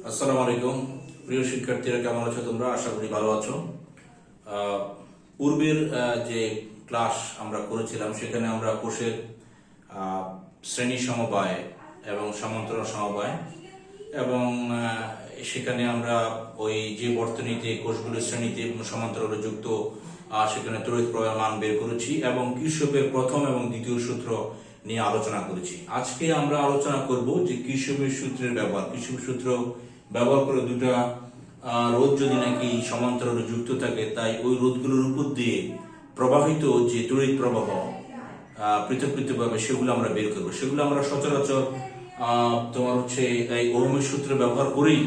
আসসালামু আলাইকুম প্রিয় শিক্ষার্থীরা, কেমন আছো তোমরা? আশা করি ভালো আছো। পূর্বের যে ক্লাস আমরা করেছিলাম সেখানে আমরা কোষের শ্রেণী সমবায় এবং সমান্তরাল সমবায় এবং সেখানে আমরা ওই যে বর্তনীতে কোষগুলোর শ্রেণীতে এবং সমান্তরালে যুক্ত সেখানে তড়িৎ প্রবাহের মান বের করেছি এবং কির্চফের প্রথম এবং দ্বিতীয় সূত্র নিয়ে আলোচনা করেছি। আজকে আমরা আলোচনা করব যে কির্চফের সূত্রের ব্যবহার। কির্চফের সূত্র ব্যবহার করে দুটা রোধ যদি নাকি সমান্তরালে যুক্ত থাকে, তাই ওই রোধগুলোর উপর দিয়ে প্রবাহিত যে তড়িৎ প্রবাহ পৃথক পৃথকভাবে সেগুলো আমরা বের করবো। সেগুলো আমরা সচরাচর তোমার এই ওহমের সূত্র ব্যবহার করেই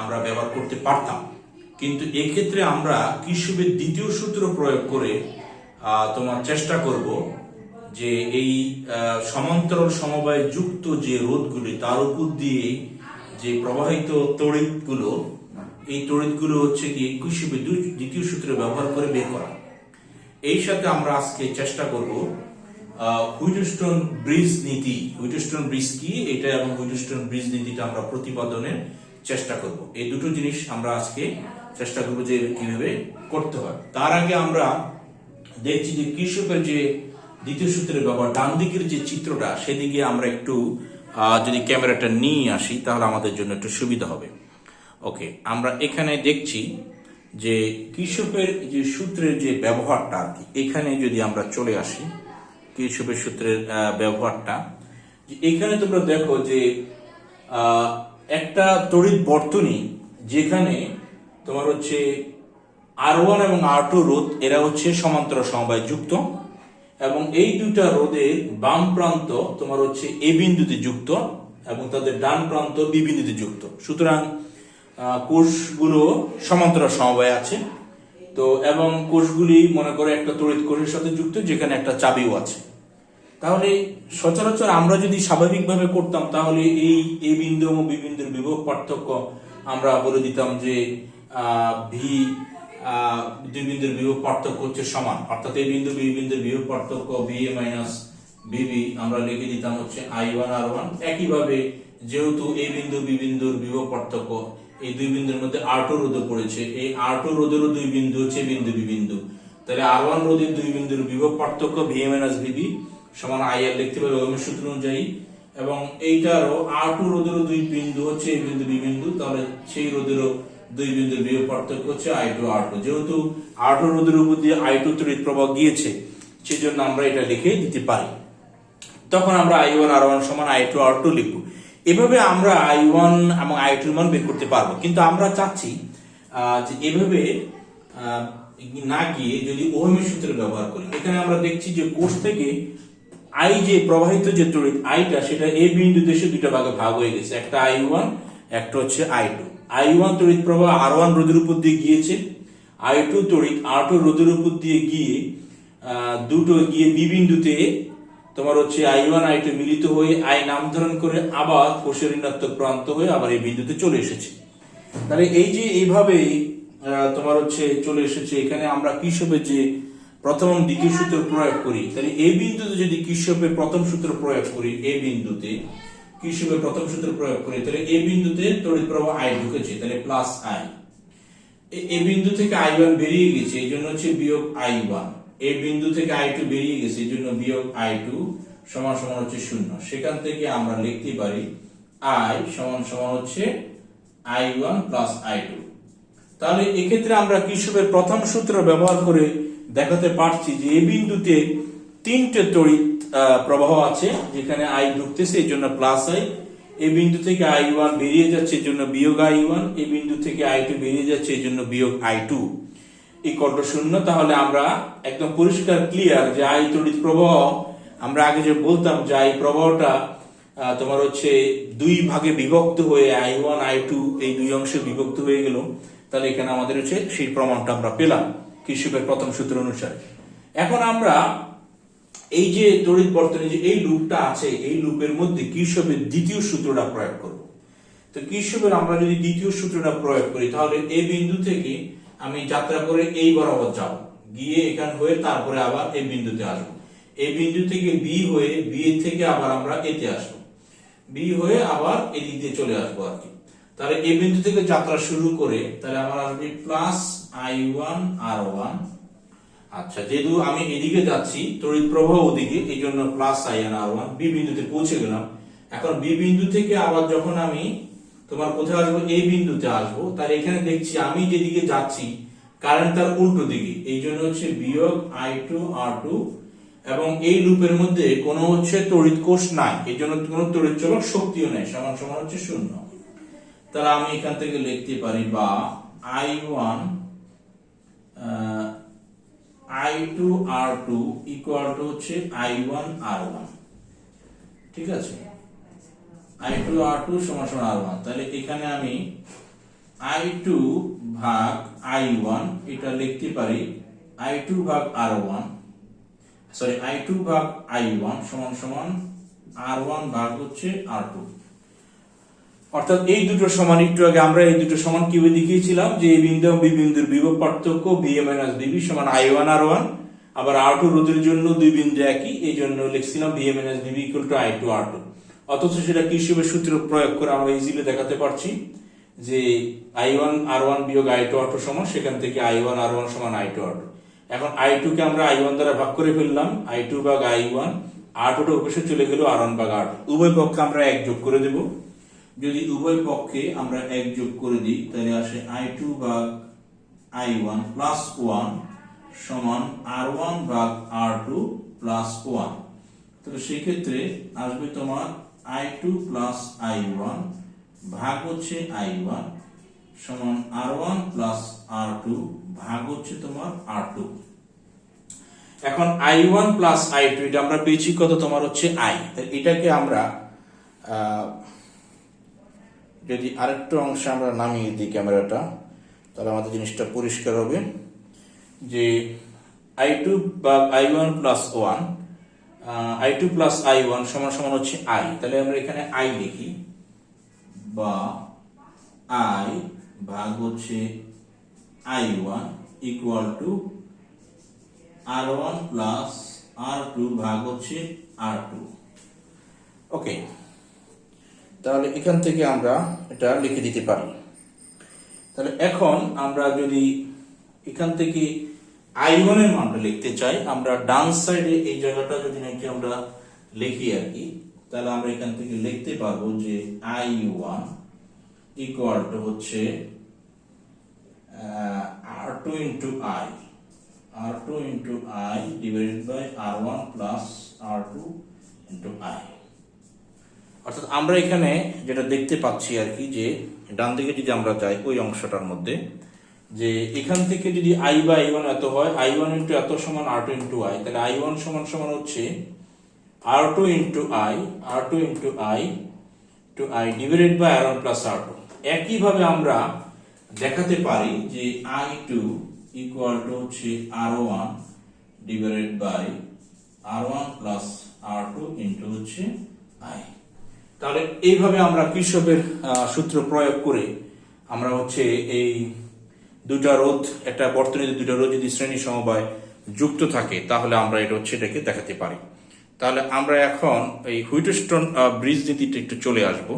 আমরা ব্যবহার করতে পারতাম, কিন্তু এক্ষেত্রে আমরা কির্চফের দ্বিতীয় সূত্র প্রয়োগ করে তোমার চেষ্টা করব যে এই সমান্তরাল সমবায় যুক্ত যে রোধগুলি তার উপর দিয়ে যে প্রবাহিত তড়িৎগুলো, এই তড়িৎগুলো হচ্ছে কি কির্চফের দ্বিতীয় সূত্র ব্যবহার করে বের করা। এই সাথে আমরা আজকে চেষ্টা করব হুইটস্টোন ব্রিজ নীতি। হুইটস্টোন ব্রিজ কি এটা এবং হুইটস্টোন ব্রিজ নীতিটা আমরা প্রতিপাদনের চেষ্টা করব। এই দুটো জিনিস আমরা আজকে চেষ্টা করব যে কিভাবে করতে হয়। তার আগে আমরা দেখছি যে কির্চফের যে দ্বিতীয় সূত্রের ব্যবহার, ডান দিকের যে চিত্রটা সেদিকে আমরা একটু যদি ক্যামেরাটা নিয়ে আসি তাহলে আমাদের জন্য একটু সুবিধা হবে। ওকে, আমরা এখানে দেখছি যে কির্চফের যে সূত্রের যে ব্যবহারটা আর কি, এখানে যদি আমরা চলে আসি কির্চফের সূত্রের ব্যবহারটা, এখানে তোমরা দেখো যে একটা তড়িৎ বর্তনী যেখানে তোমার R1 এবং R2 রোধ, এরা সমান্তরাল সমবায় যুক্ত এবং এই দুটা রোধের বাম প্রান্ত তোমার এ বিন্দুতে যুক্ত এবং তাদের ডান প্রান্ত বি বিন্দুতে যুক্ত। সুতরাং কোষগুলো সমান্তরাল সমবায় আছে তো, এবং কোষগুলি মনে করে একটা তড়িৎ কোষের সাথে যুক্ত যেখানে একটা চাবিও আছে। তাহলে সচরাচর আমরা যদি স্বাভাবিকভাবে করতাম তাহলে এই এ বিন্দু এবং বি বিন্দুর বিভব পার্থক্য আমরা বলে দিতাম যে ভি দুই বিন্দুর বিভব পার্থক্য সমান, অর্থাৎ এই বিন্দু বি বিন্দুর বিভব পার্থক্য ভি এ মাইনাস বিবি আমরা লিখে দিতাম I1 R1। একইভাবে যেহেতু এই বিন্দু বি বিন্দুর বিভব পার্থক্য এই দুই বিন্দুর মধ্যে R2 রোধ পড়েছে, এই R2 রোধেরও দুই বিন্দু বিন্দু বি বিন্দু, তাহলে R1 রোধের দুই বিন্দুর বিভব পার্থক্য ভি এ মাইনাস বিবি সমান IR লিখতে পারি ওহমের সূত্র অনুযায়ী। এবং এইটারও R2 রোধেরও দুই বিন্দু এই বিন্দু বি বিন্দু, তাহলে সেই রোধেরও দুই বিন্দুর বিভব পার্থক্য I2 R2। যেহেতু R2 রোধের উপর দিয়ে I2 তড়িৎ প্রবাহ গিয়েছে সেজন্য আমরা এটা লিখে দিতে পারি। তখন আমরা I1 R1 সমান I2 R2 লিখব। এভাবে আমরা I1 এবং I2 মান বের করতে পারবো, কিন্তু আমরা চাচ্ছি যে এভাবে না গিয়ে যদি ওহমের সূত্র ব্যবহার করি। এখানে আমরা দেখছি যে কোষ থেকে I যে প্রবাহিত যে তড়িৎ আইটা সেটা এ বিন্দুতে এসে দুইটা ভাগে ভাগ হয়ে গেছে, একটা I1 একটা I2। I1 তড়িৎ প্রবাহ R1 রোধের উপর দিয়ে গিয়েছে, I2 তড়িৎ R2 রোধের উপর দিয়ে গিয়ে দুটো গিয়ে বি বিন্দুতে তোমার I1 I2 মিলিত হয়ে I নামকরণ করে আবার কোষের ঋণাত্মক প্রান্ত হয়ে আবার এই বিন্দুতে চলে এসেছে। তাহলে এই যে এইভাবে তোমার চলে এসেছে, এখানে আমরা কির্চফের যে প্রথম এবং দ্বিতীয় সূত্র প্রয়োগ করি, তাহলে এই বিন্দুতে যদি কির্চফের প্রথম সূত্র প্রয়োগ করি, এই বিন্দুতে কির্চফের প্রথম সূত্র প্রয়োগ করি, তাহলে এই বিন্দুতে তড়িৎ প্রবাহ I ঢুকেছে, তাহলে প্লাস I। এই বিন্দু থেকে I1 বেরিয়ে গেছে, এই জন্য বিয়োগ I1। এই বিন্দু থেকে I2 বেরিয়ে গেছে, এই জন্য বিয়োগ I2 সমান সমান 0। সেখান থেকে আমরা লিখতে পারি I সমান সমান I1 প্লাস I2। তাহলে এক্ষেত্রে আমরা কির্চফের প্রথম সূত্র ব্যবহার করে দেখাতে পারছি যে এই বিন্দুতে তিনটে তড়িৎ প্রবাহ আছে, যেখানে I ঢুকতেছে এই জন্য প্লাস I, এই বিন্দু থেকে I1 বেরিয়ে যাচ্ছে এই জন্য বিয়োগ I1, এই বিন্দু থেকে I2 বেরিয়ে যাচ্ছে এই জন্য বিয়োগ I2 ইকুয়াল টু 0। তাহলে আমরা একদম পরিষ্কার ক্লিয়ার যে I তড়িৎ প্রবাহ, আমরা আগে যে বলতাম যে I প্রবাহটা তোমার দুই ভাগে বিভক্ত হয়ে I1 I2 এই দুই অংশে বিভক্ত হয়ে গেল। তাহলে এখানে আমাদের সেই প্রমাণটা আমরা পেলাম কির্চফের প্রথম সূত্র অনুসারে। এখন আমরা এই যে তড়িৎ বর্তনী যে এই লুপটা আছে, এই লুপের মধ্যে কির্চফের দ্বিতীয় সূত্রটা প্রয়োগ করব। তো কির্চফের আমরা যদি দ্বিতীয় সূত্রটা প্রয়োগ করি তাহলে এই বিন্দু থেকে আমি যাত্রা করে এই বরাবর যাব, গিয়ে এখান হয়ে তারপরে আবার এই বিন্দুতে আসবো, এই বিন্দু থেকে বি হয়ে বি থেকে আবার আমরা এতে আসবো, বি হয়ে আবার এদিক দিয়ে চলে আসবো আর কি। তাহলে এই বিন্দু থেকে যাত্রা শুরু করে তাহলে আমার আসবে প্লাস I1 R1। আচ্ছা, যেহেতু আমি এদিকে যাচ্ছি, তড়িৎ প্রবাহ ওদিকে, এই জন্য প্লাস I1 R1 বি বিন্দুতে পৌঁছে গেলাম। এখন বি বিন্দু থেকে আবার যখন আমি তোমার কোথায় আসবো, এই বিন্দুতে আসবো, তাহলে এখানে দেখছি আমি যেদিকে যাচ্ছি কারেন্ট তার উল্টো দিকে, এই জন্য হচ্ছে বিয়োগ I2 R2, এবং এই লুপের মধ্যে কোনো হচ্ছে তড়িৎ কোষ নাই, এই জন্য কোনো তড়িৎ চলক শক্তিও নাই, সমান সমান হচ্ছে 0। তাহলে আমি এখান থেকে লিখতে পারি বা I1 I2 R2 equal to হচ্ছে I1 R1। ঠিক আছে, I2 R2 সমান সমান R1। তাহলে এখানে আমি I2 ভাগ I1 এটা লিখতে পারি I2 ভাগ R1, সরি I2 ভাগ I1 সমান সমান R1 ভাগ হচ্ছে R2। অর্থাৎ এই দুটো সমান, একটু আগে আমরা এই দুটো সমান কিভাবে দেখিয়েছিলাম যে এই বিন্দু এবং বি বিন্দুর বিভব পার্থক্য VA - VB সমান I1 R1, আবার R2 রোধের জন্য দুই বিন্দু একই, এই জন্য লিখছিলাম VA - VB equal to I2 R2। অথচ সেটা কিসের সূত্র প্রয়োগ করে আমরা ইজিলি দেখাতে পারছি যে I1 R1 বিয়োগ I2 R2 সমান, সেখান থেকে I1 R1 সমান I2 R2। এখন I2 কে আমরা I1 দ্বারা ভাগ করে ফেললাম, I2 ভাগ I1, R2 টা উপরে চলে গেল R1 ভাগ R2। উভয় পক্ষে আমরা এক যোগ করে দেব। যদি উভয় পক্ষে আমরা এক যোগ করে দিই তাহলে আসে I2 ভাগ I1 প্লাস 1 সমান R1 ভাগ R2 প্লাস 1। তাহলে সেই ক্ষেত্রে আসবে তোমার I2 প্লাস I1 ভাগ হচ্ছে I1 সমান R1 প্লাস R2 ভাগ হচ্ছে তোমার R2। এখন I1 প্লাস I2 এটা আমরা পেয়েছি কত, তোমার হচ্ছে I। এটাকে আমরা যদি আরেকটু অংশে আমরা নামিয়ে দিই ক্যামেরাটা, তাহলে আমাদের জিনিসটা পরিষ্কার হবে যে I2 বা I1 plus 1, I2 plus I1 সমান সমান হচ্ছে I। তাহলে আমরা এখানে I লিখি, বা I ভাগ হচ্ছে I1 equal to R1 plus R2 ভাগ হচ্ছে R2। ওকে, তাহলে এখান থেকে আমরা এটা লিখে দিতে পারি। তাহলে এখন আমরা যদি এখান থেকে I1 এর মানটা লিখতে চাই, আমরা ডান সাইডে এই জায়গাটা যদি নাকি আমরা লিখি আর কি, তাহলে আমরা এখান থেকে লিখতে পারবো যে I1 ইকুয়াল টু হচ্ছে R2 into I, R2 into I divided by R1 plus R2 into I। অর্থাৎ আমরা এখানে যেটা দেখতে পাচ্ছি আর কি, যে ডান দিকে যদি আমরা যাই ওই অংশটার মধ্যে, যে এখান থেকে যদি I বা I1 এত হয়, I1 ইন্টু এত সমান R2 ইন্টু I, তাহলে I1 সমান সমান হচ্ছে R2 into I, R2 into I to I divided by R1 plus R2। একইভাবে আমরা দেখাতে পারি যে I2 ইকুয়াল টু হচ্ছে R1 divided by R1 plus R2 into হচ্ছে I। তাহলে এইভাবে আমরা কির্চফের সূত্র প্রয়োগ করে আমরা হচ্ছে এই দুটা রোধ, একটা বর্তনীতে দুটা রোধ যদি শ্রেণী সমবায় যুক্ত থাকে তাহলে আমরা এটা হচ্ছে এটাকে দেখাতে পারি। তাহলে আমরা এখন এই হুইটস্টোন ব্রিজ নীতিটা একটু চলে আসব,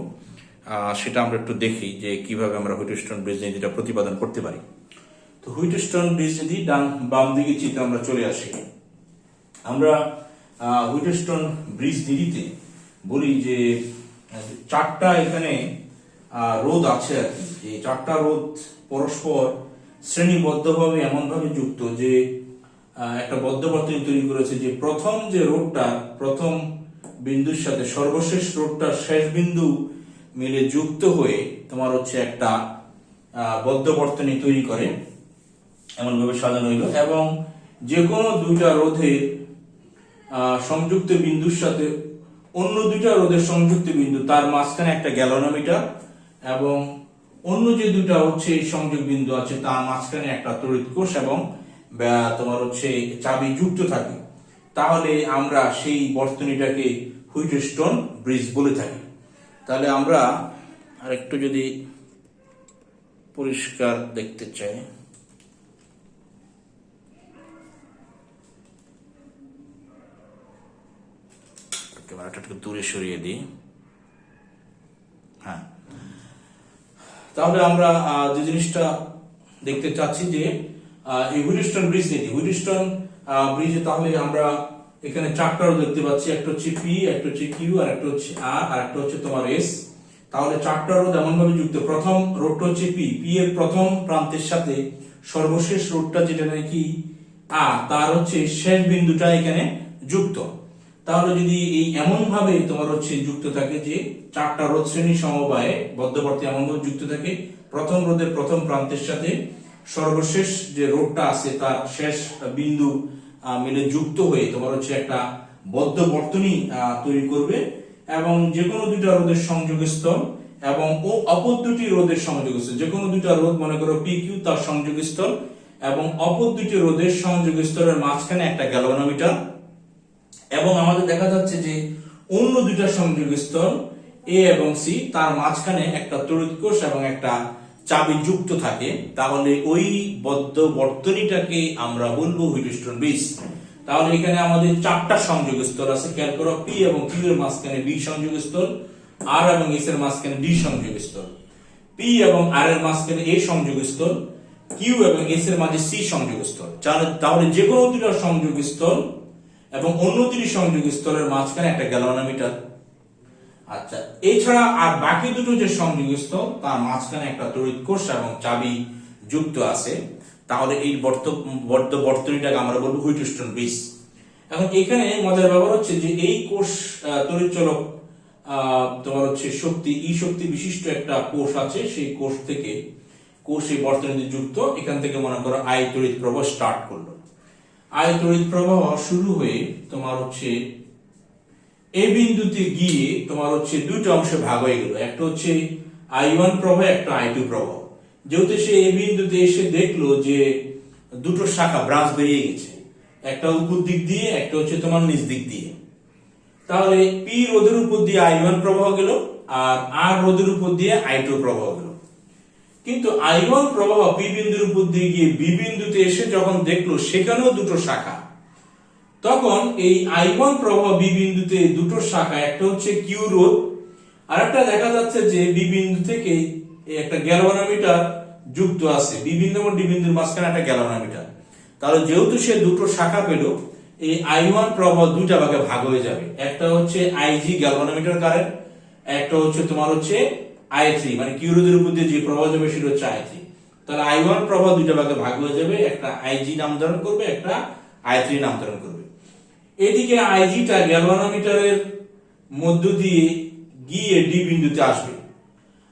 সেটা আমরা একটু দেখি যে কিভাবে আমরা হুইটস্টোন ব্রিজ নীতিটা প্রতিপাদন করতে পারি। তো হুইটস্টোন ব্রিজ নীতি ডান বাম দিকে চিত্রে আমরা চলে আসি। আমরা হুইটস্টোন ব্রিজ নীতিতে বলি যে চারটা এখানে রোধ আছে আর কি, যে চারটা রোধ পরস্পর শ্রেণীবদ্ধভাবে এমনভাবে যুক্ত যে একটা বদ্ধ বর্তনী তৈরি করেছে, যে প্রথম যে রোধটা প্রথম বিন্দুর সাথে সর্বশেষ রোধটার শেষ বিন্দু মিলে যুক্ত হয়ে তোমার হচ্ছে একটা বদ্ধ বর্তনী তৈরি করে, এমন ভাবে সাজানো হইল। এবং যে কোনো দুইটা রোধের সংযুক্ত বিন্দুর সাথে অন্য দুইটা রোধের সংযুক্ত বিন্দু তার মাঝখানে একটা গ্যালনোমিটার, এবং অন্য যে দুইটা হচ্ছে সংযোগ বিন্দু আছে তার মাঝখানে একটা তড়িৎ কোষ এবং তোমার হচ্ছে চাবি যুক্ত থাকে, তাহলে আমরা সেই বর্তনীটাকে হুইটস্টোন ব্রিজ বলে থাকি। তাহলে আমরা আরেকটু যদি পরিষ্কার দেখতে চাই, ক্যামেরাটা একটু দূরে সরিয়ে দিই। হ্যাঁ, তাহলে আমরা যে জিনিসটা দেখতে চাচ্ছি যে এই হুইটস্টোন ব্রিজ নিয়ে হুইটস্টোন ব্রিজে তাহলে আমরা এখানে চারটা রোধ দেখতে পাচ্ছি, একটা হচ্ছে পি, একটা হচ্ছে কিউ, আর একটা হচ্ছে আর, আর একটা হচ্ছে তোমার এস। তাহলে চারটা রোধ এমন ভাবে যুক্ত, প্রথম রোধটা হচ্ছে পি, পি এর প্রথম প্রান্তের সাথে সর্বশেষ রোধটা যেটা নাকি আর, তার হচ্ছে শেষ বিন্দুটা এখানে যুক্ত। তাহলে যদি এই এমন ভাবে তোমার হচ্ছে যুক্ত থাকে যে চারটা রোধ শ্রেণী সমবায়ে বদ্ধবর্তী এমন ভাবে যুক্ত থাকে, প্রথম রোধের প্রথম প্রান্তের সাথে সর্বশেষ যে রোধটা আছে তার শেষ বিন্দু মিলে যুক্ত হয়ে তোমার হচ্ছে একটা বদ্ধ বর্তনী তৈরি করবে, এবং যে কোনো দুইটা রোধের সংযোগস্থল এবং অপর দুটি রোধের সংযোগস্থল, যে কোনো দুইটা রোধ মনে করো পি কিউ তার সংযোগস্থল এবং অপর দুটি রোধের সংযোগস্থলের মাঝখানে একটা গ্যালভানোমিটার, এবং আমাদের দেখা যাচ্ছে যে অন্য দুইটা সংযোগস্থল এ এবং সি তার মাঝখানে একটা তড়িৎ কোষ এবং একটা চাবি যুক্ত থাকে। তাহলে ওই বদ্ধ বর্তনীটাকে আমরা বলবো হুইটস্টোন ব্রিজ। তাহলে এখানে আমাদের চারটা সংযোগস্থল আছে, খেয়াল করো, পি এবং কিউ এর মাঝখানে বি সংযোগস্থল, আর এবং এস এর মাঝখানে ডি সংযোগস্থল, পি এবং আর এর মাঝখানে এ সংযোগস্থল, কিউ এবং এস এর মাঝে সি সংযোগস্থল। তাহলে যে কোনো দুটো সংযোগস্থল এবং অন্য দুটি সংযোগস্থলের মাঝখানে একটা গ্যালভানোমিটার। আচ্ছা, এছাড়া আর বাকি দুটো যে সংযোগস্থল তার মাঝখানে একটা তড়িৎ কোষ এবং চাবি যুক্ত আছে। তাহলে এই বদ্ধ বর্তনীটাকে আমরা বলবো হুইটস্টোন ব্রিজ। এখন এখানে মজার ব্যাপার হচ্ছে যে এই কোষ তড়িৎচলক তোমার হচ্ছে শক্তি ই শক্তি বিশিষ্ট একটা কোষ আছে, সেই কোষ থেকে কোষ এই বর্তনীতে যুক্ত। এখান থেকে মনে করো আই তড়িৎ প্রবাহ স্টার্ট করলো, আই তড়িৎ প্রবাহ শুরু হয়ে তোমার হচ্ছে এই বিন্দুতে গিয়ে তোমার হচ্ছে দুটো অংশে ভাগ হয়ে গেল, একটা হচ্ছে I1 প্রবাহ, একটা I2 প্রবাহ। যেহেতু সে এই বিন্দুতে এসে দেখলো যে দুটো শাখা ব্রাঞ্চ বেরিয়ে গেছে, একটা উপর দিক দিয়ে, একটা হচ্ছে তোমার নিচ দিক দিয়ে। তাহলে পি রোধের উপর দিয়ে I1 প্রবাহ গেল আর আর রোধের উপর দিয়ে I2 প্রবাহ গেল। কিন্তু I1 প্রবাহ পি বিন্দুর উপর দিয়ে গিয়ে বি বিন্দুতে এসে যখন দেখলো সেখানেও দুটো শাখা, তখন এই I1 প্রবাহ বি বিন্দুতে দুটো শাখা, একটা হচ্ছে কিউ রোধ আর একটা দেখা যাচ্ছে যে বি বিন্দু থেকে একটা গ্যালভানোমিটার যুক্ত আছে, বি বিন্দু এবং ডি বিন্দুর মাঝখানে একটা গ্যালভানোমিটার। তাহলে যেহেতু সে দুটো শাখা পেল, এই I1 প্রবাহ দুইটা ভাগে ভাগ হয়ে যাবে, একটা হচ্ছে আইজি গ্যালভানোমিটার কারেন্ট, একটা হচ্ছে তোমার হচ্ছে I3 মানে কিউ রোধের উপর দিয়ে যে প্রবাহ যাবে সেটা হচ্ছে I3। তাহলে I1 প্রবাহ দুইটা ভাগে ভাগ হয়ে যাবে, একটা আইজি নাম ধারণ করবে, একটা I3 নাম ধারণ করবে। এদিকে আইজিটা গ্যালভানোমিটারের মধ্য দিয়ে গিয়ে ডি বিন্দুতে আসবে,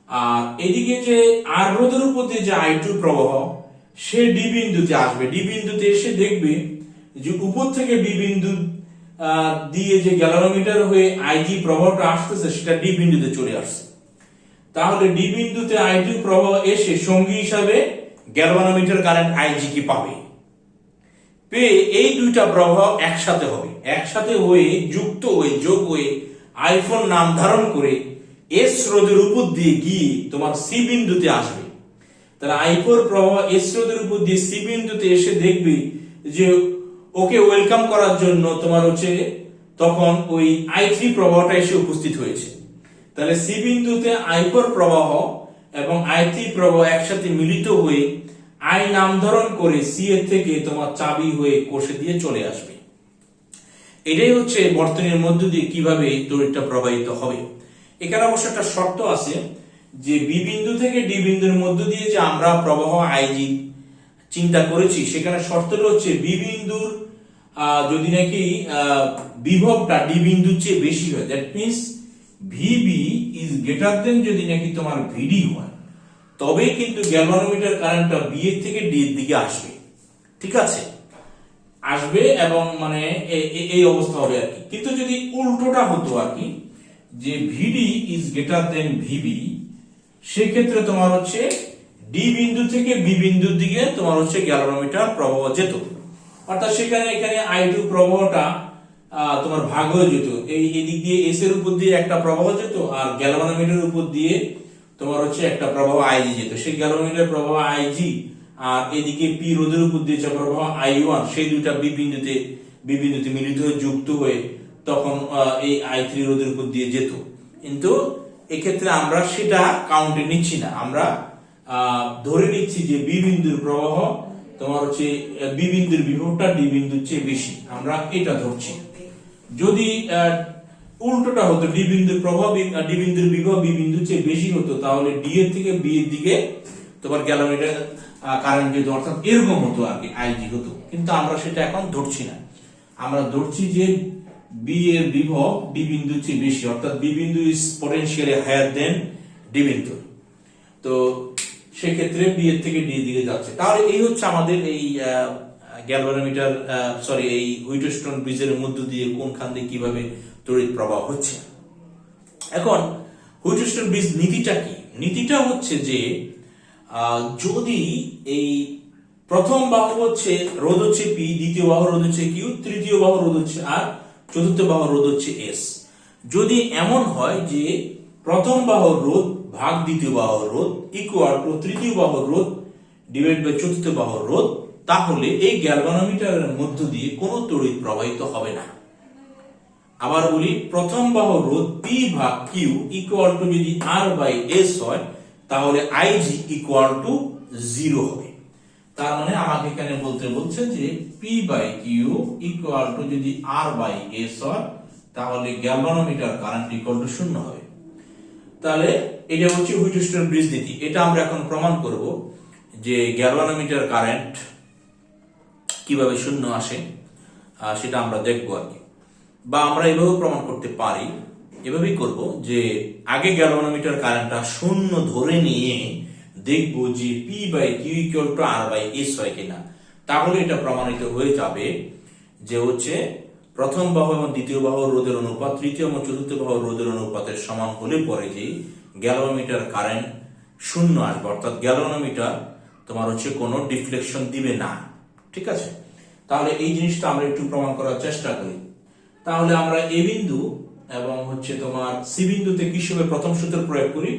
আর এদিকে যে আর রোধের উপর দিয়ে যে I2 প্রবাহ সে ডি বিন্দুতে আসবে। ডি বিন্দুতে এসে দেখবে যে উপর থেকে ডি বিন্দু দিয়ে যে গ্যালভানোমিটার হয়ে আইজি প্রবাহটা আসতেছে সেটা ডি বিন্দুতে চলে আসছে। তাহলে ডি বিন্দুতে I2 প্রবাহ এসে সঙ্গী হিসাবে গ্যালভানোমিটার কারেন্ট আইজি কি পাবে, পেয়ে এই দুইটা প্রবাহ একসাথে হবে, একসাথে হয়ে যুক্ত হয়ে যোগ হয়ে আইফোন নাম ধারণ করে এস রোধের উপর দিয়ে গিয়ে তোমার সি বিন্দুতে আসবে। তাহলে I4 প্রবাহ এস রোধের উপর দিয়ে সি বিন্দুতে এসে দেখবে যে ওকে ওয়েলকাম করার জন্য তোমার হচ্ছে তখন ওই I3 প্রবাহটা এসে উপস্থিত হয়েছে। তাহলে সি বিন্দুতে I4 প্রবাহ এবং I3 প্রবাহ একসাথে মিলিত হয়ে আই নামকরণ করে সি এর থেকে তোমার চাবি হয়ে কোষে দিয়ে চলে আসবে। এটাই হচ্ছে বর্তনীর মধ্য দিয়ে কিভাবে তড়িৎটা প্রবাহিত হবে। এখানে অবশ্য একটা শর্ত আছে যে বি বিন্দু থেকে ডি বিন্দুর মধ্য দিয়ে যে আমরা প্রবাহ আইজি চিন্তা করেছি, সেখানে শর্তটা হচ্ছে বি বিন্দুর যদি নাকি বিভবটা ডি বিন্দুর চেয়ে বেশি হয়, that means VB is greater than যদি নাকি তোমার ভিডি হয়, তবেই কিন্তু গ্যালভানোমিটার কারেন্টটা বি এর থেকে ডি এর দিকে আসবে। ঠিক আছে, আসবে এবং মানে এই অবস্থা হবে আর কি। কিন্তু যদি উল্টোটা হতো আর কি, যে ভিডি ইজ গ্রেটার দেন ভিবি, সেক্ষেত্রে তোমার হচ্ছে ডি বিন্দু থেকে বি বিন্দুর দিকে তোমার হচ্ছে গ্যালভানোমিটার প্রবাহ যেত, অর্থাৎ সেখানে এখানে I2 প্রবাহটা তোমার ভাগ হয়ে যেত, এই এদিক দিয়ে এস এর উপর দিয়ে একটা প্রবাহ যেত আর গ্যালভানোমিটারের উপর দিয়ে তোমার হচ্ছে একটা প্রবাহ আইজি যেত। সেই গ্যালভানোমিটার প্রবাহ আইজি আর এদিকে পি রোধের উপর দিয়ে যে প্রবাহ I1, সেই দুইটা বি বিন্দুতে মিলিত হয়ে যুক্ত হয়ে তখন এই I3 রোধের উপর দিয়ে যেত। কিন্তু এক্ষেত্রে আমরা সেটা কাউন্টে নিচ্ছি না, আমরা ধরে নিচ্ছি যে বি বিন্দুর প্রবাহ তোমার হচ্ছে বি বিন্দুর বিভবটা ডি বিন্দুর চেয়ে বেশি, আমরা এটা ধরছি। যদি উল্টোটা হতো, ডি বিন্দুর প্রভাব ডি বিন্দুর বিভব বি বিন্দুর চেয়ে বেশি হতো, তাহলে ডি এর থেকে বি এর দিকে তোমার গ্যালোমিটার কারেন্ট যেত, অর্থাৎ এরকম হতো আর কি, আইজি হতো। কিন্তু আমরা সেটা এখন ধরছি না, আমরা ধরছি যে বি এর বিভব ডি বিন্দুর চেয়ে বেশি, অর্থাৎ বি বিন্দু is potentially higher than D বিন্দু। তো সেক্ষেত্রে বি এর থেকে ডি এর দিকে যাচ্ছে। তাহলে এই হচ্ছে আমাদের এই গ্যালভানোমিটার এই হুইটস্টোন ব্রিজের মধ্য দিয়ে কোনখান দিয়ে কিভাবে তড়িৎ প্রবাহ হচ্ছে। এখন হুইটস্টোন ব্রিজ নীতিটা কি? নীতিটা হচ্ছে যে যদি এই প্রথম বাহু হচ্ছে রোধ হচ্ছে পি, দ্বিতীয় বাহু রোধ হচ্ছে কিউ, তৃতীয় বাহু রোধ হচ্ছে আর, চতুর্থ বাহু রোধ হচ্ছে এস। যদি এমন হয় যে প্রথম বাহুর রোধ ভাগ দ্বিতীয় বাহুর রোধ ইকুয়াল টু তৃতীয় বাহুর রোধ ডিভাইড বাই চতুর্থ বাহুর রোধ, তাহলে এই গ্যালভানোমিটারের মধ্য দিয়ে কোনো তড়িৎ প্রবাহিত হবে না। আবার বলি, প্রথম বাহুর রোধ পি ভাগ কিউ ইকুয়াল টু যদি আর বাই এস হয়, তাহলে আইজি ইকুয়াল টু 0 হবে। তার মানে আমাকে এখানে বলছে যে P by Q equal to যদি আর বাই এস হয়, তাহলে গ্যালভানোমিটার কারেন্ট ইকুয়াল টু 0 হবে। তাহলে এটা হচ্ছে হুইটস্টোন ব্রিজ নীতি। এটা আমরা এখন প্রমাণ করব যে গ্যালভানোমিটার কারেন্ট কিভাবে 0 আসে, সেটা আমরা দেখবো আর কি। বা আমরা এভাবে প্রমাণ করতে পারি, এভাবেই করব যে আগে গ্যালভানোমিটার কারেন্টটা 0 ধরে নিয়ে দেখবো যে P by Q equal to R by S হয় কিনা। তাহলে এটা প্রমাণিত হয়ে যাবে যে হচ্ছে প্রথম বাহু এবং দ্বিতীয় বাহুর রোধের অনুপাত তৃতীয় এবং চতুর্থ বাহুর রোধের অনুপাতের সমান হলে পরে যে গ্যালভানোমিটার কারেন্ট 0 আসবে, অর্থাৎ গ্যালভানোমিটার তোমার হচ্ছে কোনো ডিফ্লেকশন দিবে না। ঠিক আছে, তাহলে এই জিনিসটা আমরা একটু প্রমাণ করার চেষ্টা করি। তাহলে আমরা এ বিন্দু এবং হচ্ছে তোমার সি বিন্দুতে কিরশফের প্রথম সূত্র প্রয়োগ করি,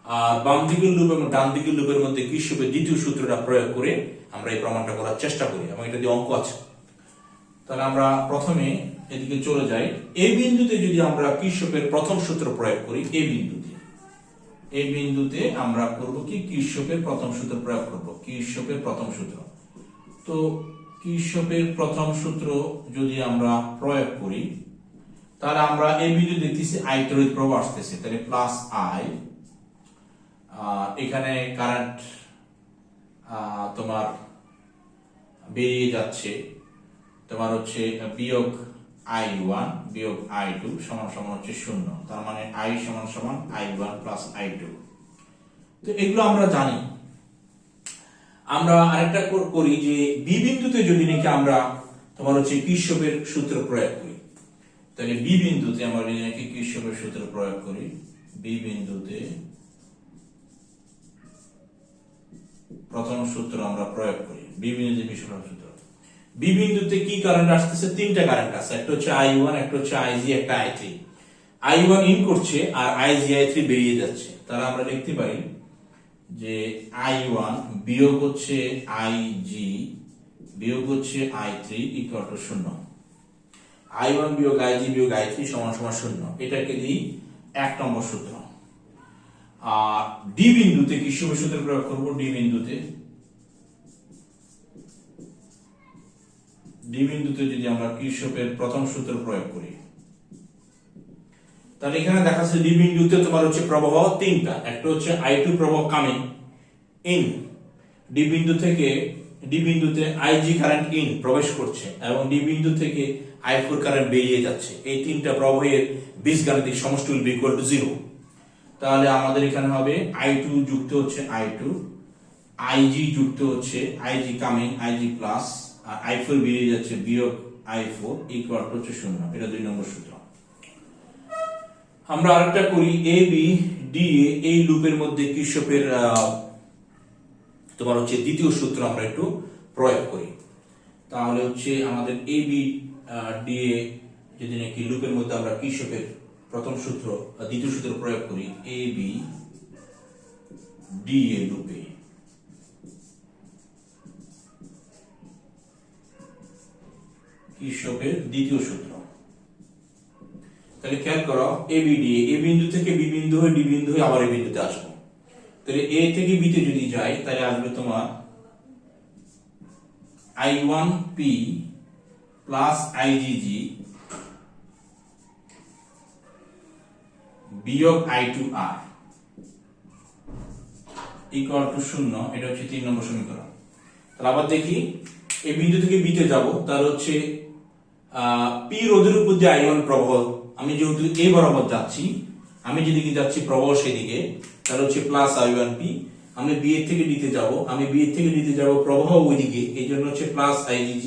আর বাম দিকের লুপ এবং ডান দিকের লুপের মধ্যে কিরশফের দ্বিতীয় সূত্রটা প্রয়োগ করে আমরা এই প্রমাণটা করার চেষ্টা করি, এবং এটা দিয়ে অঙ্ক আছে। তাহলে আমরা প্রথমে এদিকে চলে যাই। এই বিন্দুতে যদি আমরা কিরশফের প্রথম সূত্র প্রয়োগ করি, এই বিন্দুতে আমরা করব কি, কিরশফের প্রথম সূত্র প্রয়োগ করব, কিরশফের প্রথম সূত্র। তো কিরশফের প্রথম সূত্র যদি আমরা প্রয়োগ করি, তাহলে আমরা এই বিন্দু দেখতেছি আই তড়িৎ প্রবাহ আসতেছে, তাহলে প্লাস আই, এখানে কারেন্ট তোমার বেরিয়ে যাচ্ছে তোমার হচ্ছে বিয়োগ I1 বিয়োগ I2 সমান সমান হচ্ছে 0। তার মানে I সমান সমান I1 প্লাস I2। তো এগুলো আমরা জানি। আমরা আরেকটা করি যে বি বিন্দুতে যদি নাকি আমরা তোমার হচ্ছে কিরশফের সূত্র প্রয়োগ করি, তাহলে বি বিন্দুতে আমরা যদি নাকি কিরশফের সূত্র প্রয়োগ করি, বি বিন্দুতে প্রথম সূত্র আমরা প্রয়োগ করি, বি বিন্দুতে কিরশফের সূত্র। বি বিন্দুতে কি কারেন্ট আসতেছে? তিনটা কারেন্ট আছে, একটা হচ্ছে I1, একটা হচ্ছে IG, একটা I3। I1 ইন করছে আর IG I3 বেরিয়ে যাচ্ছে। তাহলে আমরা লিখতে পারি যে I1 বিয়োগ হচ্ছে IG বিয়োগ হচ্ছে I3 ইকুয়াল টু 0। I1 বিয়োগ IG বিয়োগ I3 সমান সমান 0। এটাকে দিই 1 নম্বর সূত্র। আর ডি বিন্দুতে কিরশফের সূত্র প্রয়োগ করব, ডি বিন্দুতে যদি আমরা কিরশফের প্রথম সূত্র প্রয়োগ করি, তাহলে এখানে দেখাচ্ছে ডি বিন্দুতে তোমার হচ্ছে প্রবাহ তিনটা, একটা হচ্ছে I2 প্রবাহ কামিং ইন, ডি বিন্দুতে IG কারেন্ট ইন প্রবেশ করছে, এবং ডি বিন্দু থেকে I4 কারেন্ট বেরিয়ে যাচ্ছে। এই তিনটা প্রবাহের বীজগাণিতিক সমষ্টি উইল বি ইকুয়াল টু 0। তাহলে আমাদের এখানে হবে I2 যুক্ত হচ্ছে I2, IG যুক্ত হচ্ছে IG কামিং IG প্লাস, আর I4 বেরিয়ে যাচ্ছে বিয়োগ I4 ইকুয়াল টু হচ্ছে 0। এটা 2 নম্বর সূত্র। আমরা আরেকটা করি, এ বি ডি এ এই লুপের মধ্যে কিরশফের তোমার হচ্ছে দ্বিতীয় সূত্র আমরা একটু প্রয়োগ করি। তাহলে হচ্ছে আমাদের এ বি ডি এ যদি নাকি লুপের মধ্যে আমরা কিরশফের প্রথম সূত্র দ্বিতীয় সূত্র প্রয়োগ করি, এ বি ডি এ লুপে কিরশফের দ্বিতীয় সূত্র। তাহলে খেয়াল করো, এ বি ডি এ, এ বিন্দু থেকে বি বিন্দু হয়ে ডি বিন্দু হয়ে আবার এই বিন্দুতে আসবো। তাহলে এ থেকে বি তে যদি যাই তাহলে আসবে তোমার I1P প্লাস IgG বিয়োগ I2R ইকুয়াল টু 0। এটা হচ্ছে 3 নম্বর সমীকরণ। তাহলে আবার দেখি, এই বিন্দু থেকে বিতে যাব, তার হচ্ছে পি রোধের উপর যে I1 প্রবাহ, আমি যেহেতু এ বরাবর যাচ্ছি, আমি যেদিকে যাচ্ছি প্রবাহ সেদিকে, তার হচ্ছে প্লাস I1P। আমি বি এর থেকে ডিতে যাব, আমি বি এর থেকে ডিতে যাব, প্রবাহ ওইদিকে, এই জন্য হচ্ছে প্লাস IgG।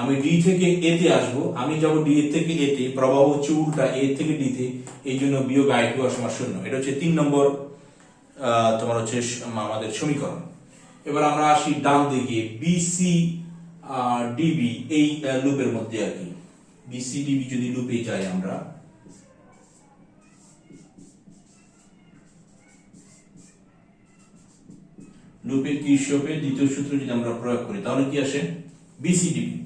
আমি ডি থেকে এ তে আসবো, আমি যাব ডি এর থেকে এ তে, প্রবাহ হচ্ছে উল্টা এ থেকে ডি তে, এই জন্য বিয়োগ I2R সমান 0। এটা হচ্ছে 3 নম্বর তোমার হচ্ছে আমাদের সমীকরণ। এবার আমরা আসি ডান দিকে, বিসি ডিবি এই লুপের মধ্যে আর কি। বিসি ডিবি যদি লুপে যাই আমরা, লুপের কিরশফের দ্বিতীয় সূত্র যদি আমরা প্রয়োগ করি তাহলে কি আসে, বিসিডিবি।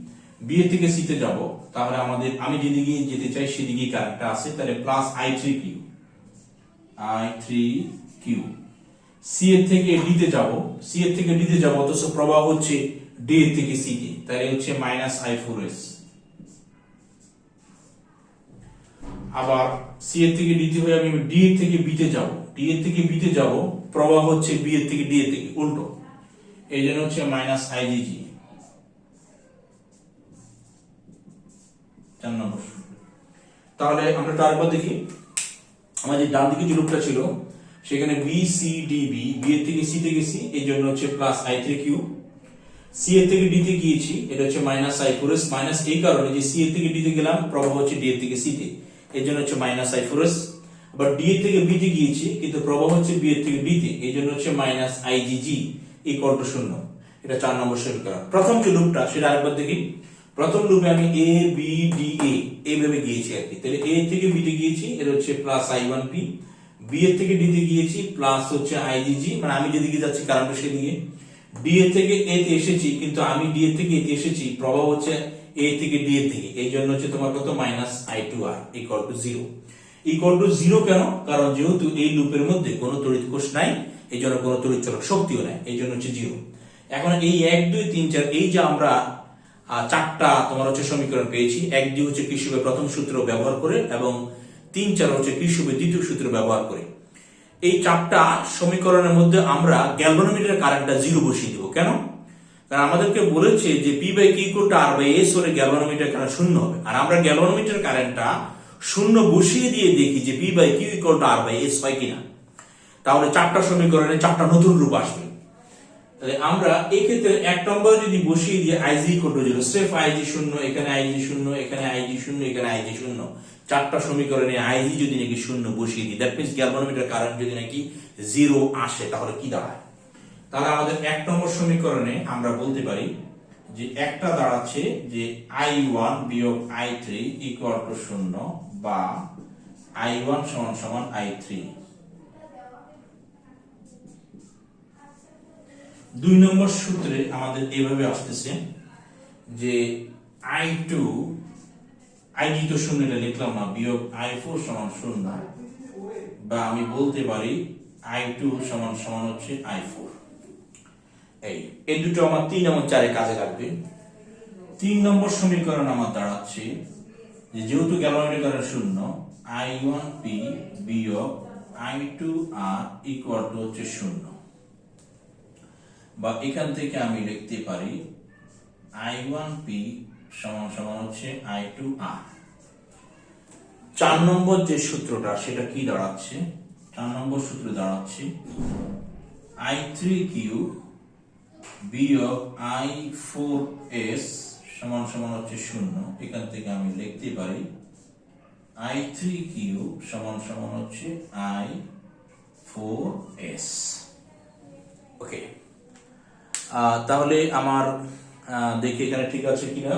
বি এর থেকে সি তে যাব, তাহলে আমাদের আমি যেদিকে যেতে চাই সেদিকে কারেন্টটা আছে, তাহলে প্লাস I3Q। সি এর থেকে ডি তে যাব, সি এর থেকে ডি তে যাব, অথচ প্রবাহ হচ্ছে ডি এর থেকে সি তে, তাহলে হচ্ছে মাইনাস I4S। আবার সি এর থেকে ডি তে হয়ে আমি ডি এর থেকে বি তে যাব, ডি এর থেকে বি তে যাব, প্রবাহ হচ্ছে বি এর থেকে ডি এর থেকে উল্টো, এই জন্য হচ্ছে মাইনাস IgG। 4 নম্বর। তাহলে আমরা তারপর দেখি, আমাদের ডান দিকে যে লুপটা ছিল সেখানে BCDB, বি এর থেকে সি তে গেছি, এই জন্য হচ্ছে প্লাস I3Q। সি এর থেকে ডি তে গিয়েছি, এটা হচ্ছে মাইনাস I4S। মাইনাস এই কারণে যে সি এর থেকে ডি তে গেলাম, প্রবাহ হচ্ছে ডি এর থেকে সি তে, এই জন্য হচ্ছে মাইনাস I4S। আবার ডি এর থেকে বি তে গিয়েছি, কিন্তু প্রবাহ হচ্ছে বি এর থেকে ডি তে, এই জন্য হচ্ছে মাইনাস IgG ইকুয়াল টু 0। এটা 4 নম্বর সমীকরণ। প্রথম যে লুপটা সেটা আরেকবার দেখি। প্রথম লুপে আমি এ বি ডি এ এইভাবে গিয়েছি আর কি। তাহলে এ থেকে বি তে গিয়েছি, এটা হচ্ছে প্লাস I1P। বি এর থেকে ডি তে গিয়েছি, প্লাস হচ্ছে IgG, মানে আমি যেদিকে যাচ্ছি কারেন্ট সেদিকে। ডি এর থেকে এ তে এসেছি, কিন্তু আমি ডি এর থেকে এ তে এসেছি, প্রবাহ হচ্ছে এ থেকে ডি এর থেকে, এই জন্য হচ্ছে তোমার কত, minus I2R equal to 0। Equal to 0 কেন? কারণ যেহেতু এই লুপের মধ্যে কোনো তড়িৎ কোষ নাই, এই জন্য কোনো তড়িৎ চালক শক্তিও নাই, এই জন্য হচ্ছে 0। এখন এই 1 2 3 4 এই যে আমরা 4টা তোমার হচ্ছে সমীকরণ পেয়েছি, 1 2 হচ্ছে কিরশফের প্রথম সূত্র ব্যবহার করে, এবং 3 4 হচ্ছে কিরশফের দ্বিতীয় সূত্র ব্যবহার করে। এই 4টা সমীকরণের মধ্যে আমরা গ্যালভানোমিটারের কারেন্টটা 0 বসিয়ে দেব। কেন? কারণ আমাদেরকে বলেছে যে P/Q = R/S হলে গ্যালভানোমিটার কারেন্ট 0 হবে, আর আমরা গ্যালভানোমিটার কারেন্টটা 0 বসিয়ে দিয়ে দেখি যে P/Q = R/S হয় কিনা। তাহলে 4টা সমীকরণে 4টা নতুন রূপ আসবে। তাহলে আমরা এই ক্ষেত্রে 1 নম্বর যদি বসিয়ে দিয়ে Ig = 0, স্রেফ Ig 0, এখানে Ig 0, এখানে Ig 0, এখানে Ig 0, 4টা সমীকরণে Ig যদি নাকি 0 বসিয়ে দিই, দ্যাট মিন্স গ্যালভানোমিটার কারেন্ট যদি নাকি 0 আসে, তাহলে কি দাঁড়ায়? তাহলে আমাদের 1 নম্বর সমীকরণে আমরা বলতে পারি যে একটা দাঁড়াচ্ছে যে I1 বিয়োগ I3 ইকুয়াল টু 0, বা I1 সমান সমান I3। 2 নম্বর সূত্রে আমাদের এভাবে আসতেছে যে I2 Ig তো 0, এটা লিখলাম না, বিয়োগ I4 সমান 0, বা আমি বলতে পারি I2 সমান সমান হচ্ছে I4। এই দুটো আমার 3 এবং 4 এ কাজে লাগবে। 3 নম্বর সমীকরণ আমার দাঁড়াচ্ছে যে যেহেতু গ্যালভানোমিটার কারেন্ট 0, I1P বিয়োগ I2R ইকুয়াল টু হচ্ছে 0, বা এখান থেকে আমি লিখতে পারি I1P সমান সমান হচ্ছে I2R। 4 নম্বর যে সূত্রটা সেটা কি দাঁড়াচ্ছে? 4 নম্বর সূত্র দাঁড়াচ্ছে I3Q বিয়োগ I4S সমান সমান হচ্ছে 0। এখান থেকে আমি লিখতে পারি I3Q সমান সমান হচ্ছে I4S। ওকে, তাহলে আমার দেখি এখানে ঠিক আছে কিনা।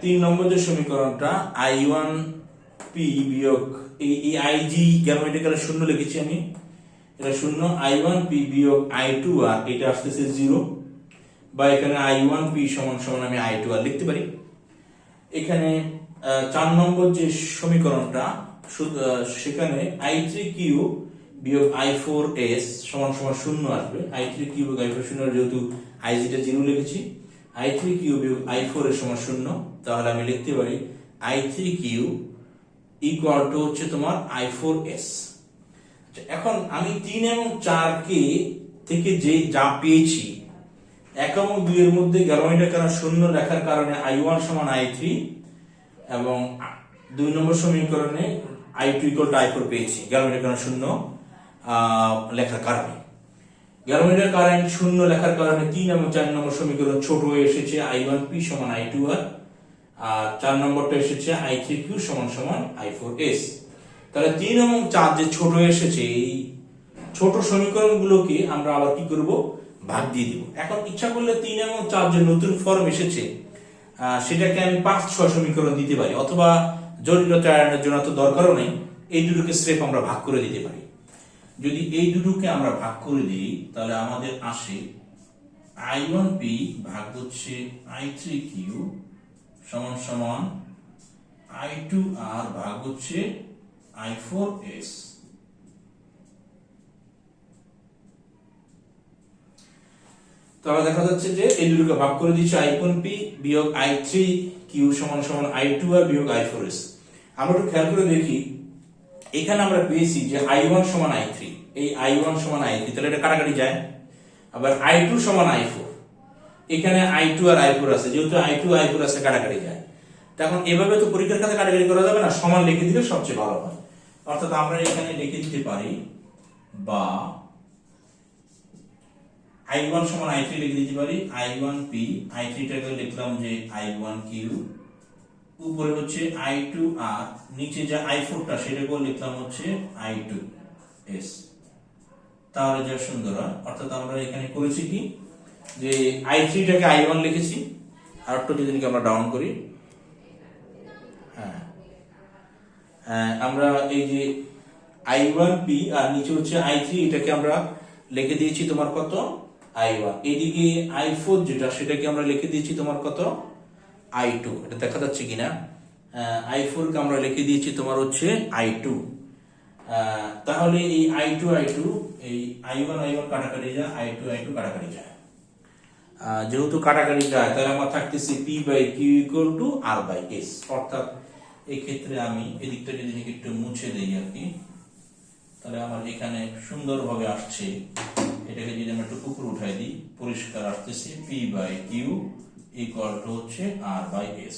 3 নম্বর যে সমীকরণটা I1P বিয়োগ এই Ig গ্যালভানোমিটার 0 লিখেছি আমি, এটা 0। I1P বিয়োগ I2R এটা আসতেছে 0, বা এখানে I1P সমান সমান আমি I2R লিখতে পারি। এখানে 4 নম্বর যে সমীকরণটা সেখানে I3Q বিয়োগ I4S সমান সমান 0 আসবে। I3Q বিয়োগ I4 0, যেহেতু IJ-টা 0 লিখেছি, I3Q বিয়োগ I4 এর সমান 0, তাহলে আমি লিখতে পারি I3Q ইকুয়াল টু হচ্ছে তোমার I4S। এখন আমি 3 এবং 4 কে থেকে যে যা পেয়েছি 1 এবং 2 এর মধ্যে গ্যালভানোমিটার কারেন্ট 0 লেখার কারণে I1 সমান I3 এবং 2 নম্বর সমীকরণে I2 ইকুয়াল টু I4 পেয়েছি গ্যালভানোমিটার কারেন্ট 0 লেখার কারণে। গ্যালভানোমিটার কারেন্ট 0 লেখার কারণে 3 এবং 4 নম্বর সমীকরণ ছোট হয়ে এসেছে I1P সমান I2R, আর 4 নম্বরটা এসেছে I3Q সমান সমান I4S। তাহলে 3 এবং 4 যে ছোট হয়ে এসেছে, এই ছোট সমীকরণগুলোকে আমরা আবার কি করব, ভাগ দিয়ে দিব। এখন ইচ্ছা করলে 3 এবং 4 যে নতুন ফর্ম এসেছে সেটাকে আমি 5-6 সমীকরণ দিতে পারি, অথবা জটিলতা এড়ানোর জন্য তো দরকারও নেই, এই দুটোকে স্রেফ আমরা ভাগ করে দিতে পারি। যদি এই দুটোকে আমরা ভাগ করে দিই তাহলে আমাদের আসে I1P ভাগ হচ্ছে I3Q সমান সমান I2R ভাগ হচ্ছে I4S। তাহলে দেখা যাচ্ছে যে এই দুটোকে ভাগ করে দিচ্ছে I1P বিয়োগ I3Q সমান সমান I2R বিয়োগ I4S। আমরা একটু খেয়াল করে দেখি, এখানে আমরা পেয়েছি যে I1 সমান I3, এই I1 সমান I3, তাহলে এটা কাটাকাটি যায়। আবার I2 সমান I4, এখানে I2 আর I4 আছে, যেহেতু I2 I4 আছে কাটাকাটি যায়। তখন এভাবে তো পরীক্ষার খাতে কাটাকাটি করা যাবে না, সমান লিখে দিলে সবচেয়ে ভালো হয়। অর্থাৎ আমরা এখানে লিখে দিতে পারি, বা I1 সমান I3 লিখে দিতে পারি I1P, I3টাকে লিখলাম যে I1Q, উপরে হচ্ছে I2R, নিচে যে I4টা সেটাকেও লিখলাম হচ্ছে I2S। তাহলে যা সুন্দর হয়। অর্থাৎ আমরা এখানে করেছি কি, যে I3টাকে I1 লিখেছি, আর একটু যদি আমরা ডাউন করি, হ্যাঁ আমরা এই যে I1P আর নিচে হচ্ছে I3, এটাকে আমরা লিখে দিয়েছি তোমার কত I1, এদিকে I4 যেটা সেটাকে আমরা লিখে দিয়েছি তোমার কত I2, এটা দেখা যাচ্ছে কিনা, I4 কে আমরা লিখে দিয়েছি তোমার হচ্ছে I2। তাহলে এই I2 এই I1 কাটাকাটি যায়, I2 কাটাকাটি যায়। যেহেতু কাটাকাটি যায় তাহলে আমার থাকতেছে P/Q ইকুয়াল টু R/S। অর্থাৎ এই ক্ষেত্রে আমি এদিকটা যদি একটু মুছে দেই আর কি, তাহলে আমার এখানে সুন্দরভাবে আসছে। এটাকে যদি আমরা একটু উপরে উঠাই দিই, পরিষ্কার আসতেছে P/Q ইকুয়াল টু হচ্ছে R/S।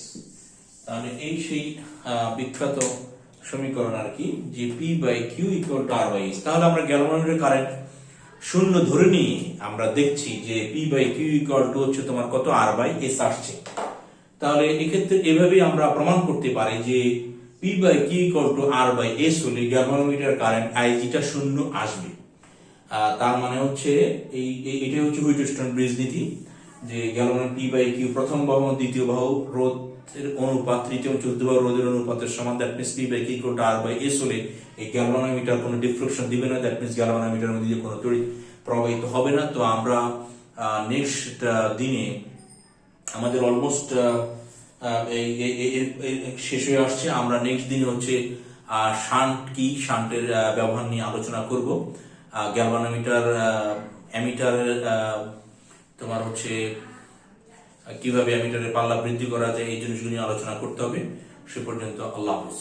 তাহলে এই সেই বিখ্যাত সমীকরণ আর কি, যে P/Q ইকুয়াল টু R/S। তাহলে আমরা গ্যালভানোমিটার কারেন্ট 0 ধরে নিয়ে আমরা দেখছি যে P/Q ইকুয়াল টু হচ্ছে তোমার কত R/S আসছে। তাহলে এক্ষেত্রে এভাবেই আমরা প্রমাণ করতে পারি যে P/Q ইকুয়াল টু R/S হলে গ্যালভানোমিটার কারেন্ট IG-টা 0 আসবে। তার মানে হচ্ছে এটাই হচ্ছে হুইটস্টোন ব্রিজ নীতি, যে গ্যালভানোমিটার P/Q প্রথম বাহু দ্বিতীয় বাহু রোধের অনুপাত, তৃতীয় চতুর্থ বাহু রোধের অনুপাতের সমান। That means P/Q equal to R/S হলে এই গ্যালভানোমিটার কোনো ডিফ্লেকশন দিবে না, দ্যাট মিন্স গ্যালভানোমিটারের মধ্যে কোনো তড়িৎ প্রবাহিত হবে না। তো আমরা নেক্সট দিনে আমাদের অলমোস্ট শেষ হয়ে আসছে, আমরা নেক্সট দিনে হচ্ছে শান্ট কি, শান্টের ব্যবহার নিয়ে আলোচনা করব। গ্যালভানোমিটার অ্যামিটারের তোমার হচ্ছে কিভাবে অ্যামিটারের পাল্লা বৃদ্ধি করা যায়, এই জিনিসগুলো নিয়ে আলোচনা করতে হবে। সে পর্যন্ত আল্লাহ হাফেজ।